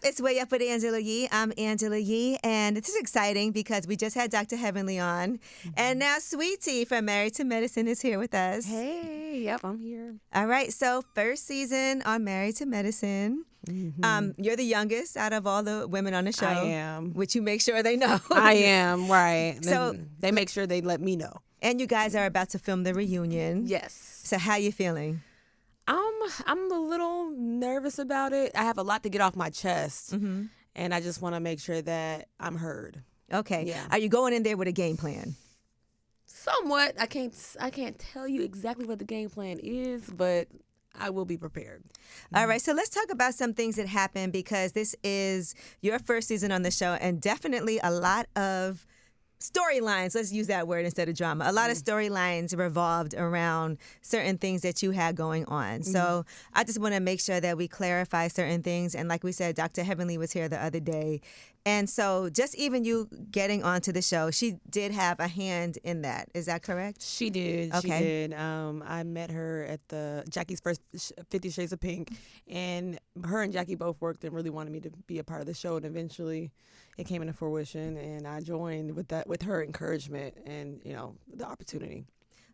It's Way Up with Angela Yee. I'm Angela Yee, and this is exciting because we just had Dr. Heavenly on, and now Sweetie from Married to Medicine is here with us. Hey, yep, I'm here. All right, so first season on Married to Medicine. You're the youngest out of all the women on the show. I am. Which you make sure they know. I am, right. So they make sure they let me know. And you guys are about to film the reunion. Yes. So how you feeling? I'm a little nervous about it. I have a lot to get off my chest, and I just want to make sure that I'm heard. Okay. Yeah. Are you going in there with a game plan? Somewhat. I can't tell you exactly what the game plan is, but I will be prepared. All right, so let's talk about some things that happened because this is your first season on the show and definitely a lot of storylines, let's use that word instead of drama. A lot of storylines revolved around certain things that you had going on. So I just want to make sure that we clarify certain things. And like we said, Dr. Heavenly was here the other day. And so just even you getting onto the show, she did have a hand in that. Is that correct? She did. Okay. She did. I met her at the Jackie's first 50 Shades of Pink, and her and Jackie both worked and really wanted me to be a part of the show. And eventually, it came into fruition, and I joined with her encouragement and the opportunity.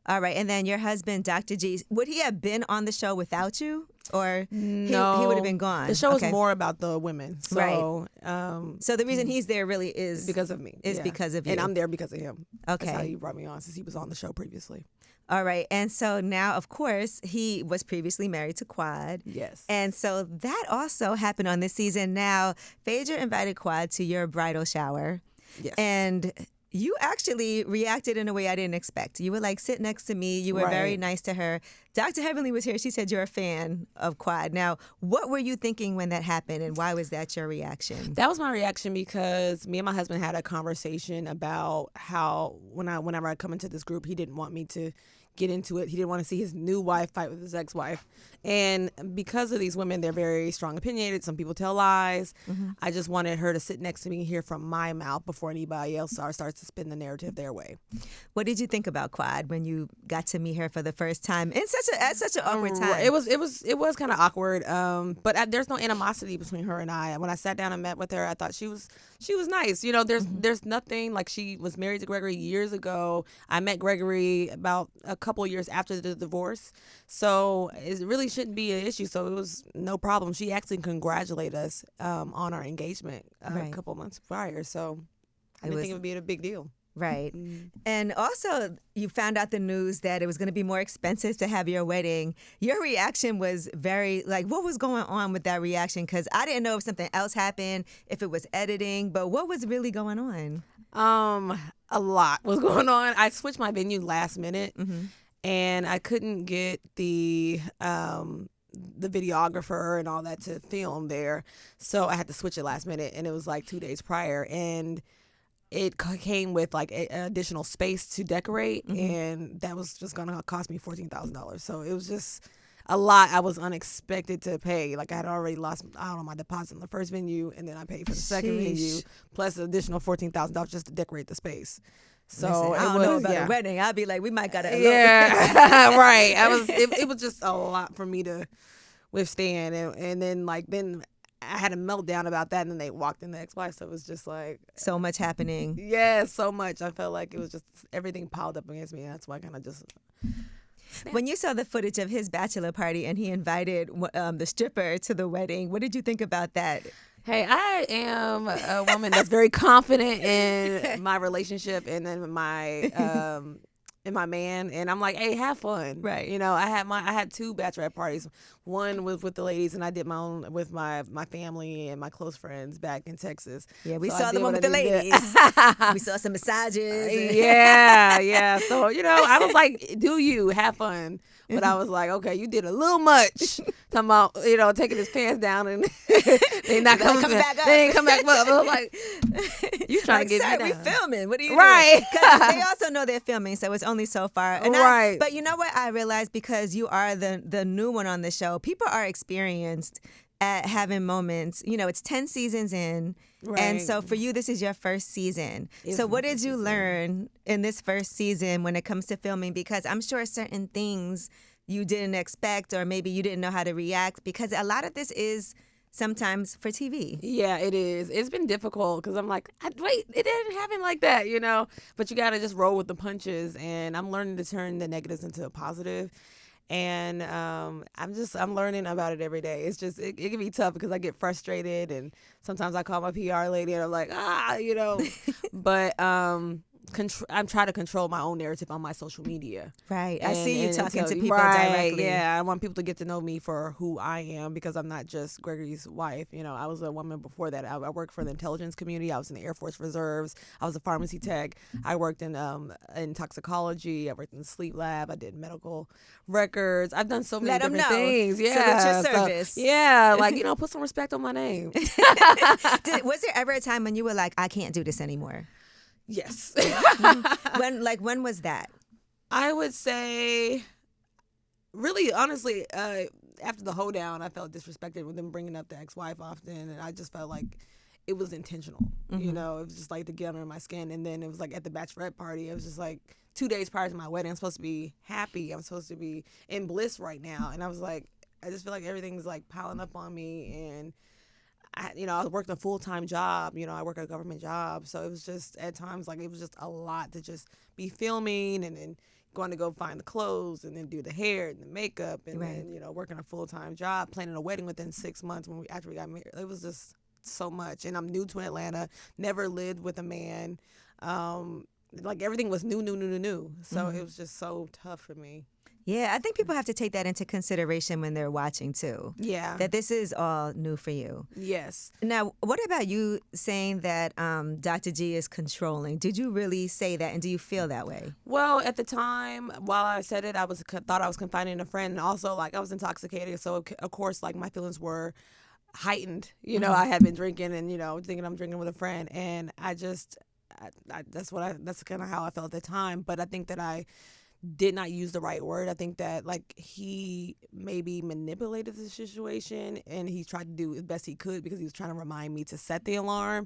All right, and then your husband, Dr. G, would he have been on the show without you, or no, he would have been gone? The show is more about the women, so right. So the reason he's there really is because of me. Is because of you, and I'm there because of him. Okay, that's how he brought me on since he was on the show previously. All right, and so now, of course, he was previously married to Quad. Yes, and so that also happened on this season. Now, Phaedra invited Quad to your bridal shower. Yes, and you actually reacted in a way I didn't expect. You would sit next to me. You were very nice to her. Dr. Heavenly was here. She said you're a fan of Quad. Now, what were you thinking when that happened, and why was that your reaction? That was my reaction because me and my husband had a conversation about how whenever I come into this group, he didn't want me to get into it. He didn't want to see his new wife fight with his ex-wife. And because of these women, they're very strong opinionated. Some people tell lies. I just wanted her to sit next to me and hear from my mouth before anybody else starts to spin the narrative their way. What did you think about Quad when you got to meet her for the first time at such an awkward time? It was kind of awkward. But there's no animosity between her and I. When I sat down and met with her, I thought she was nice. There's nothing, like, she was married to Gregory years ago. I met Gregory about a couple years after the divorce, so it really shouldn't be an issue. So it was no problem. She actually congratulated us on our engagement a couple months prior, so I didn't think it would be a big deal. Right. And also, you found out the news that it was going to be more expensive to have your wedding. Your reaction was very, what was going on with that reaction? Because I didn't know if something else happened, if it was editing, but what was really going on? A lot was going on. I switched my venue last minute, and I couldn't get the videographer and all that to film there, so I had to switch it last minute, and it was 2 days prior, and it came with an additional space to decorate, and that was just gonna cost me $14,000. So it was just a lot. I was unexpected to pay. I had already lost out on my deposit in the first venue, and then I paid for the second venue plus an additional $14,000 just to decorate the space. So listen, I don't know about a wedding. I'd be like, we might gotta elope. Yeah, right. It was just a lot for me to withstand, and then I had a meltdown about that, and then they walked in the ex-wife, so it was just so much happening. Yeah, so much. I felt like it was just everything piled up against me, and that's why I kind of just snapped. When you saw the footage of his bachelor party and he invited the stripper to the wedding, what did you think about that? Hey, I am a woman that's very confident in my relationship and in my man, and I'm like, hey, have fun. Right. I had two bachelorette parties. One was with the ladies, and I did my own with my family and my close friends back in Texas. Yeah, we saw the one with the ladies. We saw some massages. Yeah. So, I was like, do you have fun? But I was like, okay, you did a little much. Talking about, taking his pants down and they not coming back up. They ain't come back up. I was like, you trying to get me down. We filming. What are you doing? Right. Because they also know they're filming, so it's only so far. And right. But you know what? I realized because you are the new one on the show, people are experienced at having moments. It's 10 seasons in. Right. And so for you, this is your first season. So what did you learn in this first season when it comes to filming? Because I'm sure certain things you didn't expect, or maybe you didn't know how to react, because a lot of this is sometimes for TV. Yeah, it is. It's been difficult because I'm like, wait, it didn't happen like that, you know? But you got to just roll with the punches. And I'm learning to turn the negatives into a positive. And I'm learning about it every day. It's just, it can be tough because I get frustrated. And sometimes I call my PR lady and I'm like, you know. But I'm trying to control my own narrative on my social media. Right. I see you talking to people right, directly. Yeah. I want people to get to know me for who I am because I'm not just Gregory's wife. You know, I was a woman before that. I worked for the intelligence community. I was in the Air Force Reserves. I was a pharmacy tech. I worked in toxicology. I worked in the sleep lab. I did medical records. I've done so many different things. Yeah. Salute your service. Like, you know, put some respect on my name. Was there ever a time when you were like, I can't do this anymore? Yes. When was that? I would say, really, honestly, after the hoedown, I felt disrespected with them bringing up the ex-wife often, and I just felt like it was intentional. Mm-hmm. You know, it was just like to get under my skin. And then it was like at the bachelorette party, it was just like 2 days prior to my wedding, I'm supposed to be happy. I'm supposed to be in bliss right now. And I was like, I just feel like everything's like piling up on me. And I worked a full-time job. You know, I work a government job. So it was just at times like it was just a lot to just be filming and then going to go find the clothes and then do the hair and the makeup and Right. then, you know, working a full-time job, planning a wedding within 6 months after we got married. It was just so much. And I'm new to Atlanta, never lived with a man. Like everything was new. So it was just so tough for me. Yeah, I think people have to take that into consideration when they're watching too. Yeah. That this is all new for you. Yes. Now, what about you saying that Dr. G is controlling? Did you really say that, and do you feel that way? Well, at the time, while I said it, thought I was confiding in a friend, and also like I was intoxicated, so of course like my feelings were heightened. You know, I had been drinking and, you know, thinking I'm drinking with a friend, and that's kind of how I felt at the time. But I think that I did not use the right word. I think that like he maybe manipulated the situation and he tried to do as best he could because he was trying to remind me to set the alarm.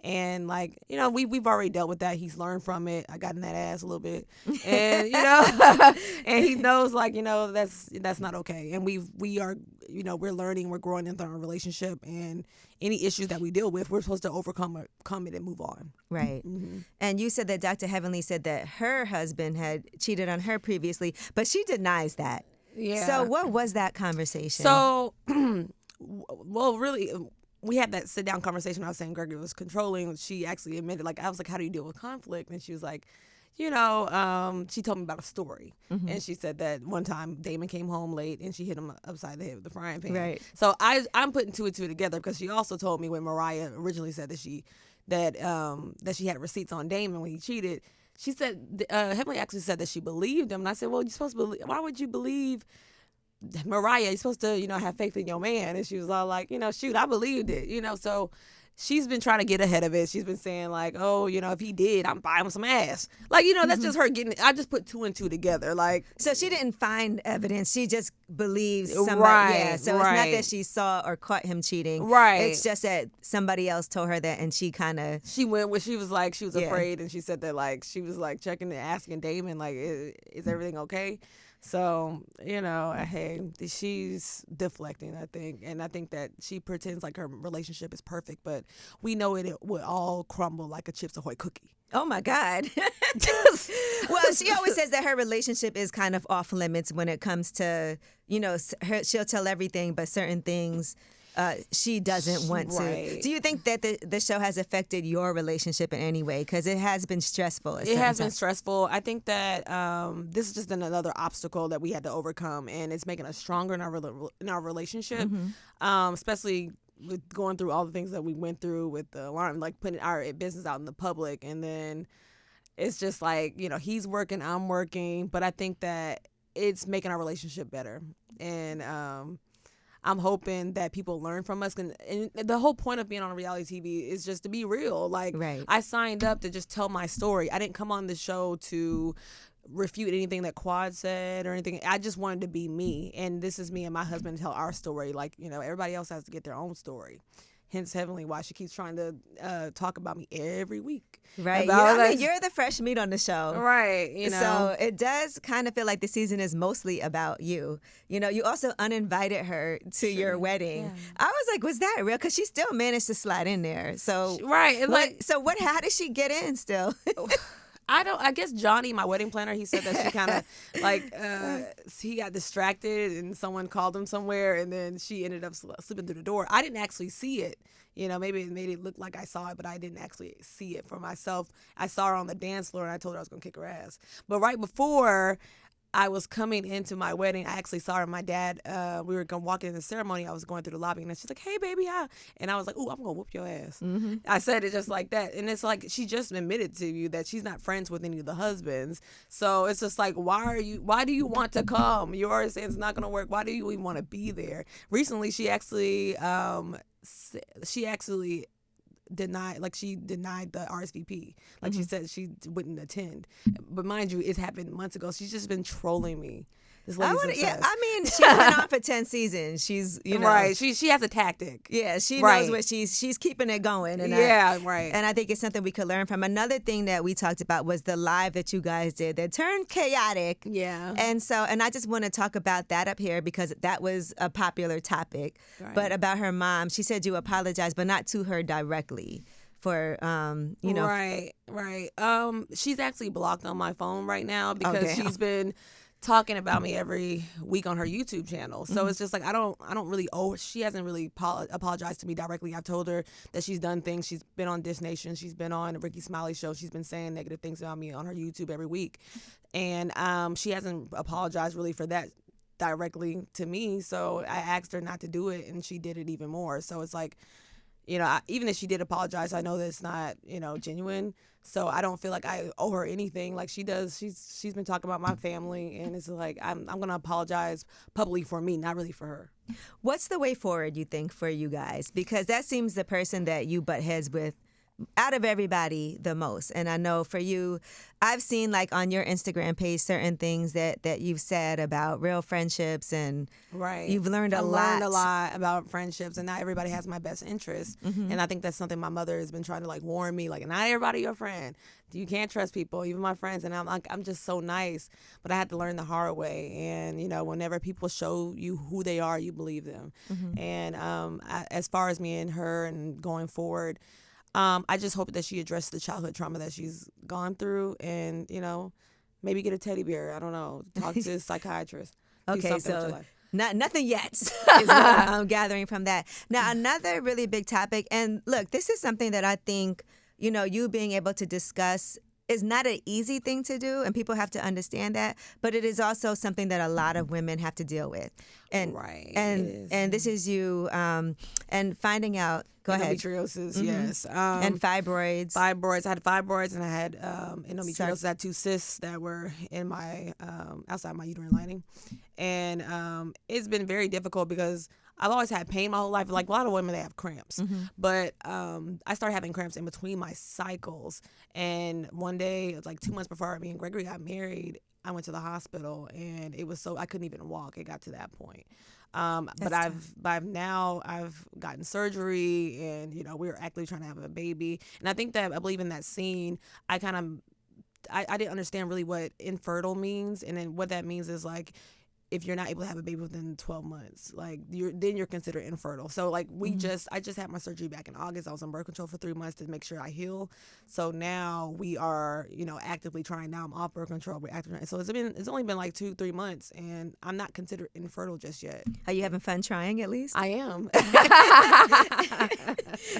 And like, you know, we've already dealt with that. He's learned from it. I got in that ass a little bit, and you know, and he knows like, you know, that's not okay. And we are, you know, we're learning, we're growing into our relationship, and any issues that we deal with, we're supposed to overcome it and move on. Right. Mm-hmm. And you said that Dr. Heavenly said that her husband had cheated on her previously, but she denies that. Yeah. So what was that conversation? So, well, really, we had that sit-down conversation. I was saying Gregory was controlling. She actually admitted, like, I was like, how do you deal with conflict? And she was like, you know, she told me about a story. Mm-hmm. And she said that one time Damon came home late and she hit him upside the head with the frying pan. Right. So I'm putting two and two together because she also told me when Mariah originally said that she had receipts on Damon when he cheated. She said, Heavenly actually said that she believed him. And I said, well, you're supposed to believe, why would you believe Mariah? You're supposed to, you know, have faith in your man. And she was all like, you know, shoot, I believed it, you know. So she's been trying to get ahead of it. She's been saying like, oh, you know, if he did, I'm buying him some ass. Like, you know, that's just her getting, I just put two and two together. Like, so she didn't find evidence. She just believes somebody. Right, yeah. So right. It's not that she saw or caught him cheating. Right. It's just that somebody else told her that, and she kind of. She went where she was like, she was afraid, and she said that like she was like checking and asking Damon like, is everything okay? So, you know, hey, she's deflecting, I think. And I think that she pretends like her relationship is perfect, but we know it would all crumble like a Chips Ahoy cookie. Oh, my God. Well, she always says that her relationship is kind of off limits when it comes to, you know, she'll tell everything, but certain things she doesn't want to. Do you think that the show has affected your relationship in any way? Because it has been stressful. It has been stressful. I think that this is just another obstacle that we had to overcome, and it's making us stronger in our relationship, especially with going through all the things that we went through with the alarm, like putting our business out in the public. And then it's just like, you know, he's working, I'm working, but I think that it's making our relationship better. And I'm hoping that people learn from us. And the whole point of being on reality TV is just to be real. Like, right. I signed up to just tell my story. I didn't come on the show to refute anything that Quad said or anything. I just wanted to be me. And this is me and my husband tell our story. Like, you know, everybody else has to get their own story. hence heavenly why she keeps trying to talk about me every week. Right. You're the fresh meat on the show. Right. You know. So it does kind of feel like the season is mostly about you. You know, you also uninvited her to your wedding. Yeah. I was like, was that real? Because she still managed to slide in there. So right. How did she get in still? I guess Johnny, my wedding planner, he said that she kind of he got distracted and someone called him somewhere, and then she ended up slipping through the door. I didn't actually see it. You know, maybe it made it look like I saw it, but I didn't actually see it for myself. I saw her on the dance floor, and I told her I was going to kick her ass. But right before I was coming into my wedding, I actually saw her and my dad. We were going to walk in the ceremony. I was going through the lobby, and she's like, "Hey, baby, how?" And I was like, "Ooh, I'm going to whoop your ass." Mm-hmm. I said it just like that. And it's like she just admitted to you that she's not friends with any of the husbands. So it's just like, why do you want to come? You already saying it's not going to work. Why do you even want to be there? Recently, she actually denied the RSVP. Like she said she wouldn't attend. But mind you, it happened months ago. She's just been trolling me. This lady's obsessed. I mean, she's been on for 10 seasons. She's, right. She has a tactic. Yeah, she knows what she's keeping it going. And right. And I think it's something we could learn from. Another thing that we talked about was the live that you guys did that turned chaotic. Yeah. And I just want to talk about that up here because that was a popular topic. Right. But about her mom, she said you apologized, but not to her directly. For Right. She's actually blocked on my phone right now because she's been talking about me every week on her YouTube channel. So it's just like I don't really owe. She hasn't really apologized to me directly. I've told her that she's done things. She's been on Dish Nation. She's been on the Ricky Smiley show. She's been saying negative things about me on her YouTube every week, and she hasn't apologized really for that directly to me. So I asked her not to do it, and she did it even more. So it's like, even if she did apologize, I know that it's not, genuine. So I don't feel like I owe her anything like she does. She's been talking about my family, and it's like I'm going to apologize publicly for me, not really for her. What's the way forward, you think, for you guys? Because that seems the person that you butt heads with out of everybody the most. And I know for you, I've seen like on your Instagram page certain things that you've said about real friendships, and you've learned a lot. I learned a lot about friendships, and not everybody has my best interest. Mm-hmm. And I think that's something my mother has been trying to like warn me, like, not everybody your friend. You can't trust people, even my friends. And I'm like, I'm just so nice, but I had to learn the hard way. And whenever people show you who they are, you believe them. Mm-hmm. And as far as me and her and going forward, I just hope that she addressed the childhood trauma that she's gone through, and maybe get a teddy bear. I don't know. Talk to a psychiatrist. Okay, so nothing yet is what I'm gathering from that. Now, another really big topic, and look, this is something that I think you being able to discuss is not an easy thing to do, and people have to understand that. But it is also something that a lot of women have to deal with, and this is you and finding out. Go ahead. Metriosis, yes. And fibroids. Fibroids. I had fibroids, and I had endometriosis. I had 2 cysts that were in my outside my uterine lining, and it's been very difficult because I've always had pain my whole life. Like a lot of women, they have cramps, but I started having cramps in between my cycles. And one day, like 2 months before me and Gregory got married, I went to the hospital, and it was I couldn't even walk. It got to that point. But I've gotten surgery, and we were actually trying to have a baby. And I think that I believe in that scene. I didn't understand really what infertile means, and then what that means is like, if you're not able to have a baby within 12 months, like you're considered infertile. So like I just had my surgery back in August. I was on birth control for 3 months to make sure I heal. So now we are, actively trying. Now I'm off birth control. We're actively trying. So it's only been like 2-3 months, and I'm not considered infertile just yet. Are you having fun trying at least? I am.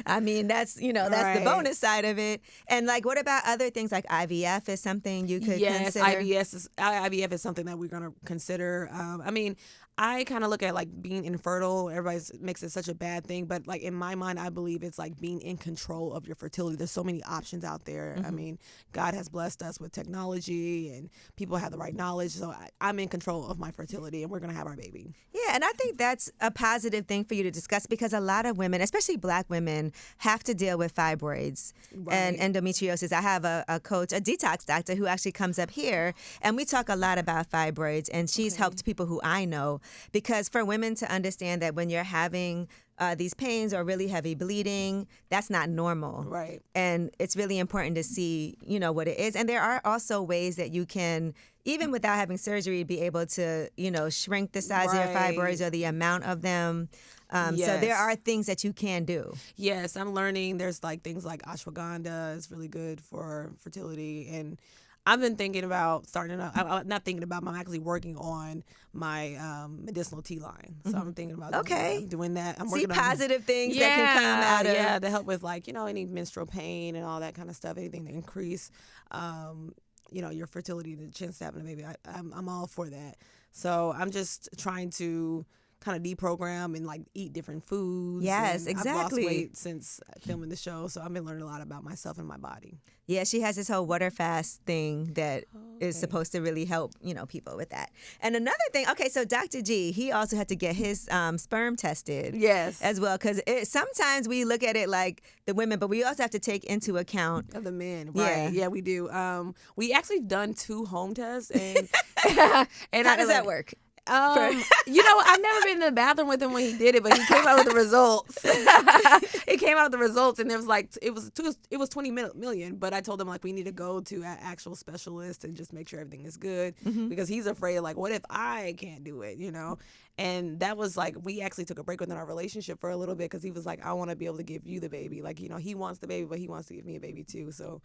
I mean, that's the bonus side of it. And like, what about other things like IVF is something you could consider? IVF is something that we're going to consider. I mean, I kind of look at like being infertile. Everybody makes it such a bad thing, but like in my mind, I believe it's like being in control of your fertility. There's so many options out there. I mean, God has blessed us with technology, and people have the right knowledge. So I'm in control of my fertility, and we're gonna have our baby. Yeah, and I think that's a positive thing for you to discuss, because a lot of women, especially Black women, have to deal with fibroids and endometriosis. I have a coach, a detox doctor, who actually comes up here, and we talk a lot about fibroids, and she's helped people who I know because for women to understand that when you're having these pains or really heavy bleeding, that's not normal. Right. And it's really important to see, what it is. And there are also ways that you can, even without having surgery, be able to, shrink the size of your fibroids or the amount of them. So there are things that you can do. Yes, I'm learning. There's like things like ashwagandha is really good for fertility, and I've been thinking about starting up. I'm not thinking about. I'm actually working on my medicinal tea line. So I'm thinking about doing that. I'm working positive things that can come out of to help with any menstrual pain and all that kind of stuff. Anything to increase, your fertility, the chance to having a baby. I'm all for that. So I'm just trying to kind of deprogram and like eat different foods. Yes, and exactly. I've lost weight since filming the show, so I've been learning a lot about myself and my body. Yeah, she has this whole water fast thing that is supposed to really help, people with that. And another thing, so Dr. G, he also had to get his sperm tested. Yes. As well, because sometimes we look at it like the women, but we also have to take into account of the men. Right. Yeah, we do. We actually done 2 home tests, and how does that work? I've never been in the bathroom with him when he did it, but he came out with the results. He came out with the results, and it was 20 million. But I told him we need to go to an actual specialist and just make sure everything is good, because he's afraid what if I can't do it, And that was we actually took a break within our relationship for a little bit, because he was like, I want to be able to give you the baby, he wants the baby, but he wants to give me a baby too. So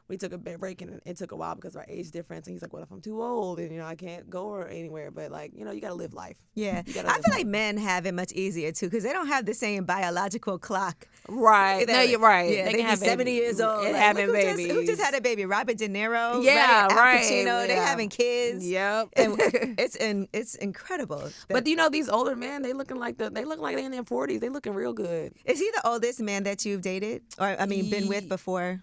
we took a break, and it took a while because of our age difference. And he's like, what if I'm too old and, I can't go anywhere? But, you got to live life. Yeah. I feel like men have it much easier, too, because they don't have the same biological clock. Right. No, you're right. Yeah, they can be 70 years old. And having babies. Who just had a baby? Robert De Niro? Yeah, right. Al Pacino. They having kids. Yep. And it's incredible. But, these older men, they look like they're in their 40s. They looking real good. Is he the oldest man that you've dated? Or, been with before?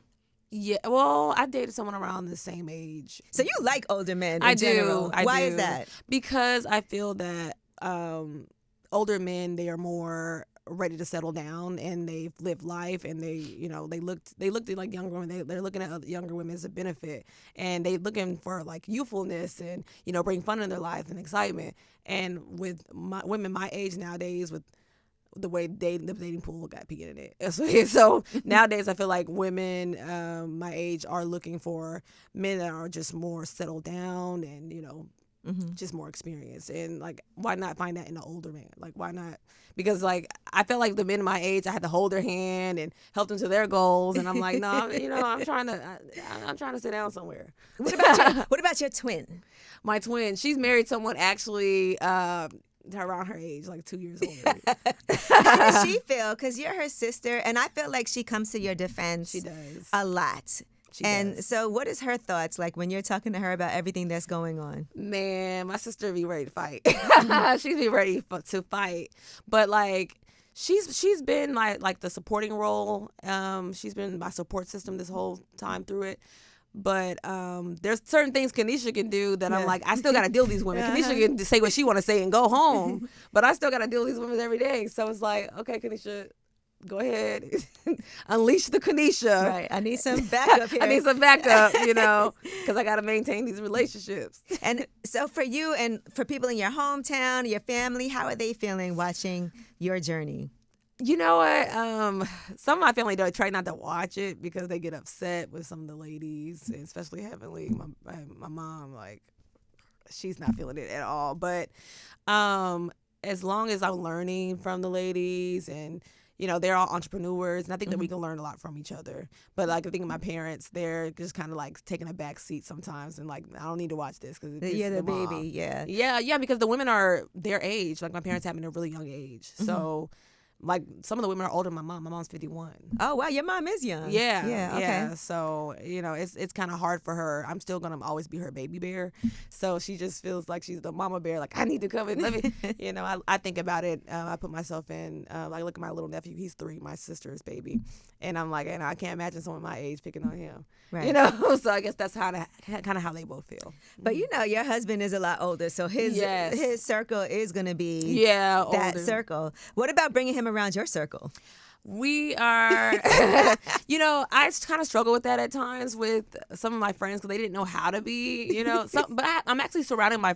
Yeah, well, I dated someone around the same age. So you like older men in general. Why is that? Because I feel that older men, they are more ready to settle down, and they've lived life, and they looked at younger women. They're looking at younger women as a benefit, and they looking for youthfulness and bring fun in their life and excitement. And with women my age nowadays, with the way the dating pool got peeing in it. So nowadays I feel like women my age are looking for men that are just more settled down and, just more experienced. And why not find that in an older man? Why not? Because I felt like the men my age, I had to hold their hand and help them to their goals. And I'm like, no, I'm trying to sit down somewhere. What about your twin? My twin, she's married someone actually around her age, 2 years older. How does she feel? Because you're her sister, and I feel like she comes to your defense. She does a lot. She does. So what is her thoughts when you're talking to her about everything that's going on? Man, my sister be ready to fight. She'd be ready to fight. But she's been the supporting role. She's been my support system this whole time through it. But there's certain things Kanisha can do that I'm I still got to deal with these women. Kanisha can say what she want to say and go home, but I still got to deal with these women every day. So it's okay, Kanisha, go ahead. Unleash the Kanisha. Right. I need some backup here. I need some backup, because I got to maintain these relationships. And so for you and for people in your hometown, your family, how are they feeling watching your journey? You know what? Some of my family try not to watch it because they get upset with some of the ladies, especially Heavenly. My mom, she's not feeling it at all. But as long as I'm learning from the ladies, and they're all entrepreneurs, and I think that we can learn a lot from each other. But I think of my parents, they're just kind of taking a back seat sometimes, and I don't need to watch this because you're the mom. baby, yeah, because the women are their age. My parents having a really young age, so. Some of the women are older than my mom. My mom's 51. Oh, wow. Your mom is young. Yeah. Okay. Yeah. So, it's kind of hard for her. I'm still going to always be her baby bear. So she just feels like she's the mama bear. I need to come in. Let me, I think about it. I put myself in, I look at my little nephew. He's 3, my sister's baby. And I'm and I can't imagine someone my age picking on him. Right. So I guess that's kind of how they both feel. But your husband is a lot older, so his circle is going to be that older. circle. What about bringing him around your circle? We are, I kind of struggle with that at times with some of my friends because they didn't know how to be, but I'm actually surrounding my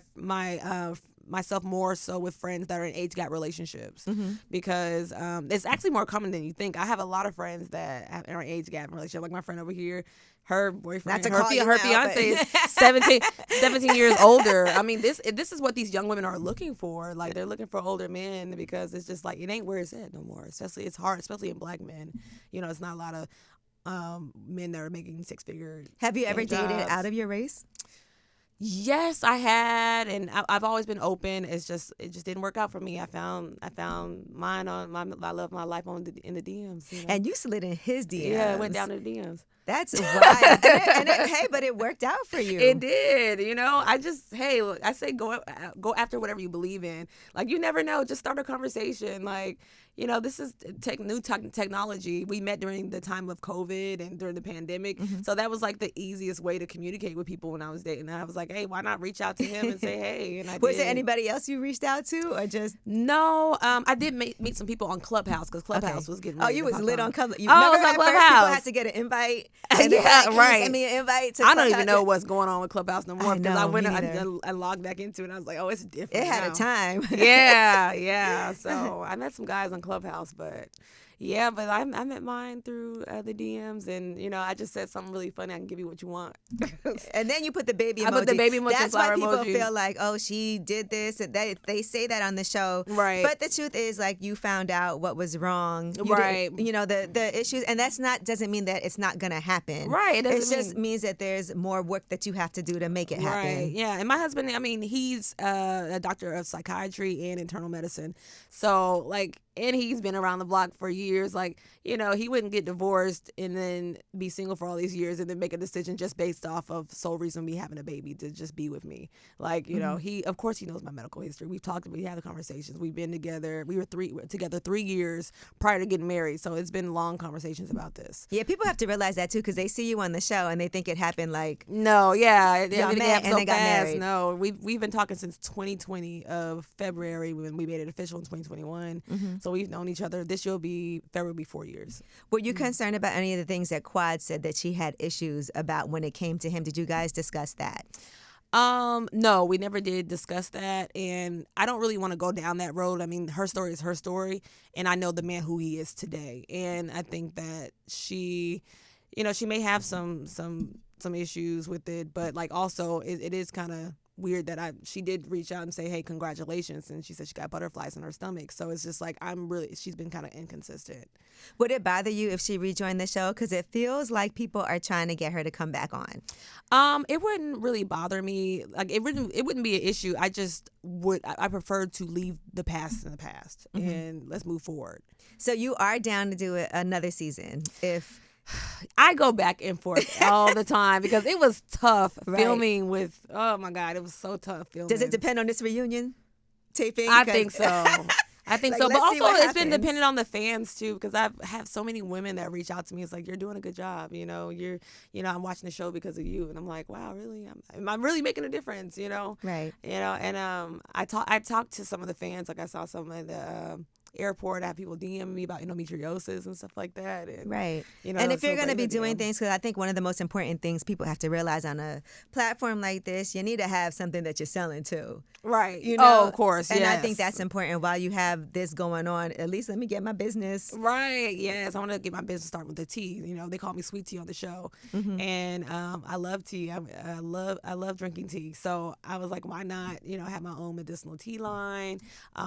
myself more so with friends that are in age gap relationships because it's actually more common than you think. I have a lot of friends that are in age gap relationship. Like my friend over here, her boyfriend, her fiance is 17 years older. I mean, this is what these young women are looking for. Like they're looking for older men because it's just like it ain't where it's at no more. Especially it's hard, especially in black men. You know, it's not a lot of men that are making 6-figure. Have you ever dated out of your race? Yes, I had, and I've always been open. It just didn't work out for me. I found mine I love my life in the DMs. You know? And you slid in his DMs. Yeah, it went down to the DMs. That's wild. Hey, but it worked out for you. It did. You know, look, I say go after whatever you believe in. Like you never know. Just start a conversation. Like, you know, this is new technology. We met during the time of COVID and during the pandemic. So that was like the easiest way to communicate with people when I was dating. And I was like, hey, why not reach out to him and say, hey? And was there anybody else you reached out to or just? No. I did meet some people on Clubhouse because Clubhouse was getting ready you was lit on Clubhouse. I was on Clubhouse. People had to get an invite. And yeah, right. Send me an invite to I don't even know what's going on with Clubhouse no more because I went I logged back into it and I was like, oh, it's different. It had a time. Yeah. So I met some guys on Clubhouse, but yeah, but I met mine through the DMs, and you know, I just said something really funny. I can give you what you want. And then you put the baby emoji. I put the baby emoji. That's why people emoji. feel like, oh, she did this, and they say that on the show. Right. But the truth is, like, you found out what was wrong. Right. You know, the issues, and doesn't mean that it's not gonna happen. Right. It just means that there's more work that you have to do to make it happen. Right. Yeah. And my husband, I mean, he's a doctor of psychiatry and internal medicine, so like. And he's been around the block for years. Like, you know, he wouldn't get divorced and then be single for all these years and then make a decision just based off of sole reason me having a baby to just be with me. Like, you know, of course he knows my medical history. We've talked, we had the conversations. We've been together. We were together 3 years prior to getting married. So it's been long conversations about this. Yeah, people have to realize that too because they see you on the show and they think it happened like. No, yeah. Y'all met and they got married. No, we've been talking since 2020 of February when we made it official in 2021. So we've known each other. This year will be February will be 4 years. Were you concerned about any of the things that Quad said that she had issues about when it came to him? Did you guys discuss that? No, we never did discuss that, and I don't really want to go down that road. I mean, her story is her story, and I know the man who he is today, and I think that she, you know, she may have some issues with it, but like also it is kind of weird that she did reach out and say, hey, congratulations, and she said she got butterflies in her stomach. So it's just like she's been kind of inconsistent. Would it bother you if she rejoined the show? Because it feels like people are trying to get her to come back on. It wouldn't really bother me. Like it wouldn't be an issue. I prefer to leave the past in the past and let's move forward. So you are down to do another season if. I go back and forth all the time because it was tough filming with, oh my God, it was so tough filming. Does it depend on this reunion taping? I think so. I think like, so. But also it's been happens. dependent on the fans too, because I've had so many women that reach out to me. It's like, you're doing a good job. You know, I'm watching the show because of you. And I'm like, wow, really? Am I really making a difference? You know? Right. You know, and I talked to some of the fans. Like I saw some of the airport, I have people DM me about, metriosis and stuff like that. And, right. You know, and if you're going to be doing things, because I think one of the most important things people have to realize on a platform like this, you need to have something that you're selling to. Right. Oh, of course. And yes. I think that's important. While you have this going on, at least let me get my business. Right. Yes. I want to get my business started with the tea. They call me Sweet Tea on the show. And I love tea. I love drinking tea. So I was like, why not, have my own medicinal tea line,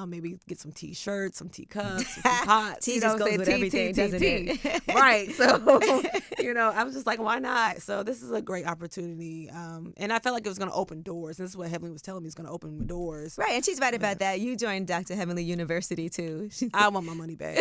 maybe get some T-shirts, some teacups, some teapots. Tea just goes with everything, doesn't it? Right. So, I was just like, why not? So this is a great opportunity. And I felt like it was going to open doors. And this is what Heavenly was telling me. It's going to open doors. Right. And she's right about that. You joined Dr. Heavenly University, too. I want my money back.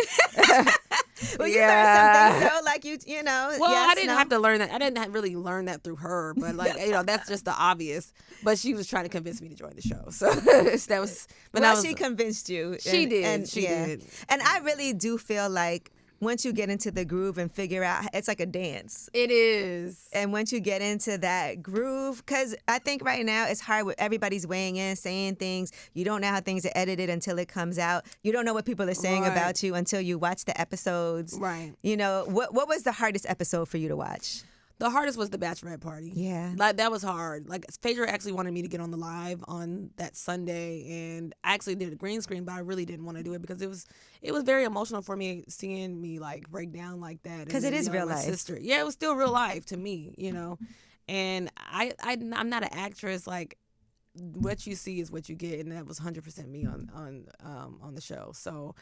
Well, you learned something, so like you know. Well, yes, I didn't have to learn that. I didn't really learn that through her, but like that's just the obvious. But she was trying to convince me to join the show, so that was. But she convinced you. She did. She did. And I really do feel like once you get into the groove and figure out, it's like a dance. It is. And once you get into that groove, because I think right now it's hard with everybody's weighing in, saying things. You don't know how things are edited until it comes out. You don't know what people are saying about you until you watch the episodes. Right. What was the hardest episode for you to watch? The hardest was the Bachelorette party. Yeah. Like, that was hard. Like, Phaedra actually wanted me to get on the live on that Sunday, and I actually did a green screen, but I really didn't want to do it because it was very emotional for me seeing me, like, break down like that. Because it is real life. Sister. Yeah, it was still real life to me, you know. And I'm not an actress. Like, what you see is what you get, and that was 100% me on the show. So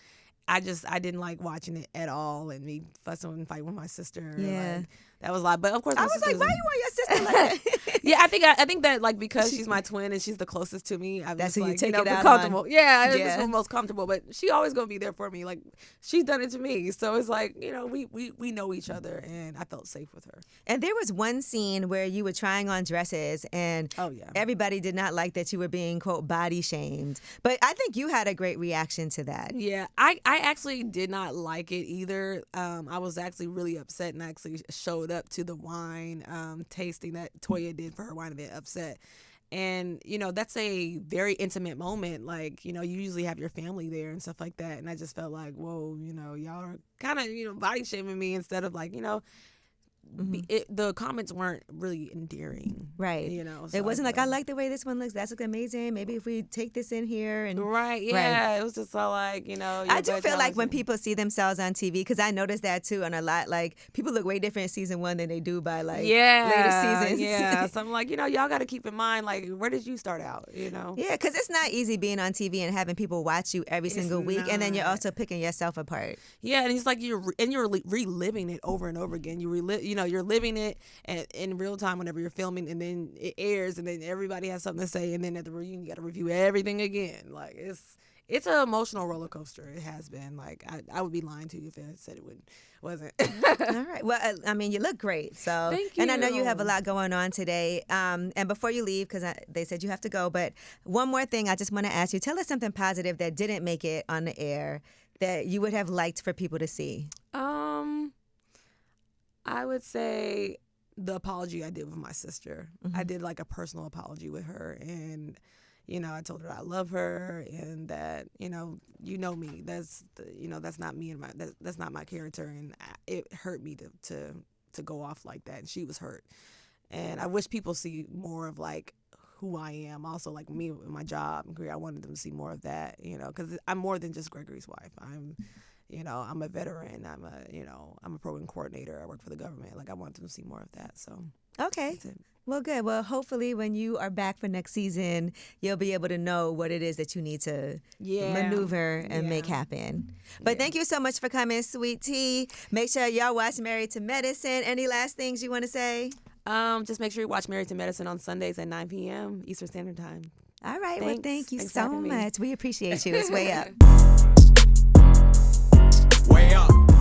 I didn't like watching it at all, and me fussing and fighting with my sister. Yeah. Like, that was a lot. But of course, I was like, why you want your sister like that? Yeah, I think that, like, because she's my twin and she's the closest to me, I'm That's just who you like, take it feel out comfortable. on. Yeah, I Yeah. just feel most comfortable. But she always gonna be there for me. Like, she's done it to me, so it's like, you know, we know each other, and I felt safe with her. And there was one scene where you were trying on dresses, and Oh yeah, everybody did not like that you were being, quote, body shamed. But I think you had a great reaction to that. yeah. I actually did not like it either. I was actually really upset, and I actually showed up to the wine tasting that Toya did for her wine event upset. And, you know, that's a very intimate moment. Like, you know, you usually have your family there and stuff like that. And I just felt like, whoa, you know, y'all are kind of, you know, body shaming me instead of, like, you know, the comments weren't really endearing. Right. You know. So It wasn't like, I like the way this one looks. That's looking amazing. Maybe if we take this in here. And Right, yeah. It was just all like, you know. I do feel like when people see themselves on TV, because I noticed that too on a lot, like, people look way different in season 1 than they do by, like, later seasons. Yeah, so I'm like, you know, y'all got to keep in mind, like, where did you start out, you know? Yeah, because it's not easy being on TV and having people watch you every single week, and then you're also picking yourself apart. Yeah, and it's like you're reliving it over and over again. You're living it in real time whenever you're filming, and then it airs, and then everybody has something to say, and then at the reunion you got to review everything again. Like, it's an emotional roller coaster. It has been. Like, I would be lying to you if I said it wasn't. All right. Well, I mean, you look great. So, Thank you. And I know you have a lot going on today. And before you leave, because they said you have to go, but one more thing I just want to ask you. Tell us something positive that didn't make it on the air that you would have liked for people to see. I would say the apology I did with my sister. Mm-hmm. I did, like, a personal apology with her, and, you know, I told her I love her, and that, you know me. That's not me, and that's not my character, and it hurt me to go off like that, and she was hurt. And I wish people see more of, like, who I am. Also, like, me with my job and career, I wanted them to see more of that, you know, because I'm more than just Gregory's wife. I'm a veteran. I'm a program coordinator. I work for the government. Like, I want them to see more of that. So Okay. Well, good. Well, hopefully when you are back for next season, you'll be able to know what it is that you need to maneuver and make happen. But thank you so much for coming, Sweet Tea. Make sure y'all watch Married to Medicine. Any last things you want to say? Just make sure you watch Married to Medicine on Sundays at 9 p.m. Eastern Standard Time. All right. Thanks. Well, thank you Thanks for so having me. much. We appreciate you. It's way up.